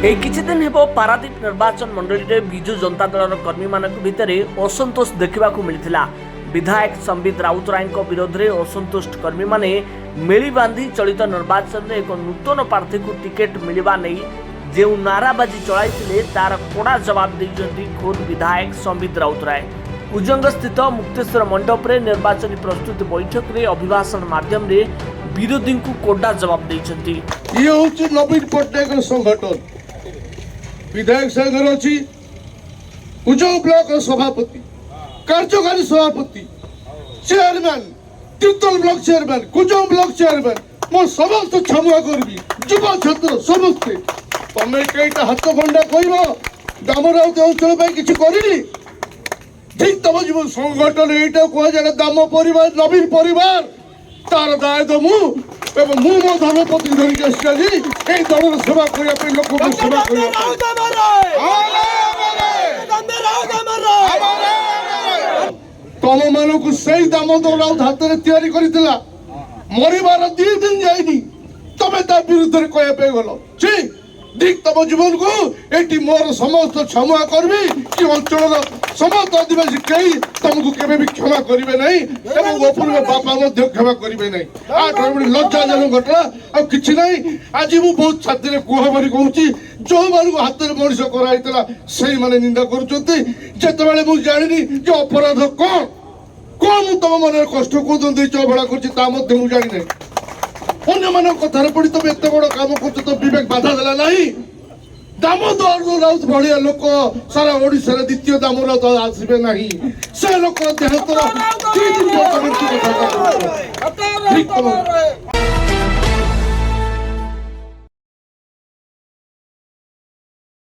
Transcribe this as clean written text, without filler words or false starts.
এই কিছুদিন হেব পারাদীপ নির্বাচন মণ্ডলীরে বিজু জনতা দলর কর্মী মানক ভিতরে অসন্তোষ দেখা মিলিলা। বিধায়ক সম্বিত রাউতরায়ଙ୍କ বিরোধে অসন্তুষ্ট কর্মী মানে মেলি বাঁধি চলিত নির্বাচনের এক নূতন প্রার্থী টিকেট মিলবা নেই যে নারাবাজি চলাইলে তার কড়া জবাব দিয়েছেন খোদ বিধায়ক সম্বিত রাউতরায়। কুজঙ্গস্থিত মুক্তেশ্বর মণ্ডপরে নির্বাচনী প্রস্তুতি বৈঠকরে অভিভাষণ মাধ্যমে বিরোধী কড়া জবাব দিয়েছেন। ইয়ে হচ্ছে নবীন পট্টনায়ক সংগঠন বিধায়ক সংঘর অছি কুজঙ্গ ব্লক সভাপতি কার্যকারী সভাপতি chairman Tirtol block chairman Kujang block chairman মো সমস্ত ছামুয়া করবি যুব ছাত্র সমস্তে তুমি কেইটা হাত খন্ডা কইব দামরাউত অঞ্চল পাই কিছু করিনি ঠিক তম জীবন সংগঠন এইটা কুয়া যায় দাম পরিবার নবীন পরিবার তার দায় দমু এবং মু মো ধর্মপতি ধরিকি আসছি এই দলের সেবা করিয়া পাই লোক সেবা করিয়া তম মানুষ সেই দামোদর রাউত হাতের তৈরি করেছিলা মরিবার 2 দিন যায়নি তবে তার বিরুদ্ধে কয়া পেয়ে গেল ঠিক দিক তম জীবনকু এটি মোর সমস্ত ক্ষমা করবি কি অঞ্চলের সমস্ত আদিবাসী কেই তোমাকে কেবে বি ক্ষমা করিবে নাই এবং অপূর্ব বাপা মধ্য ক্ষমা করিবে নাই লজ্জাজনক ঘটনা আর কিছু নাই আজ মু বহুত ছাত্রে কুহ বলি কହୁছি ଯୋଉମାନଙ୍କୁ ହାତରେ ମଣିଷ କରାହେଇଥିଲା ସେଇମାନେ ନିନ୍ଦା କରୁଛନ୍ତି। ଯେତେବେଳେ ମୁଁ ଜାଣିନି ଯେ ଅପରାଧ କଣ ମୁଁ ତମ ମନରେ କଷ୍ଟ କୋଉ ଦେଇଛ ଅବହେଳା କରୁଛି ତା ମଧ୍ୟ ମୁଁ ଜାଣିନାହିଁ। ଅନ୍ୟମାନଙ୍କ କଥାରେ ପଡି ତମେ ଏତେ ବଡ କାମ କରୁଛ ତ ବିବେକ ବାଧା ଦେଲା ନାହିଁ। ଦାମୋଦର ରାଉତ ଭଳିଆ ଲୋକ ସାରା ଓଡିଶାରେ ଦ୍ୱିତୀୟ ଦାମୋଦର ରାଉତ ଆସିବେ ନାହିଁ। ସେ ଲୋକର ଦେହ ତର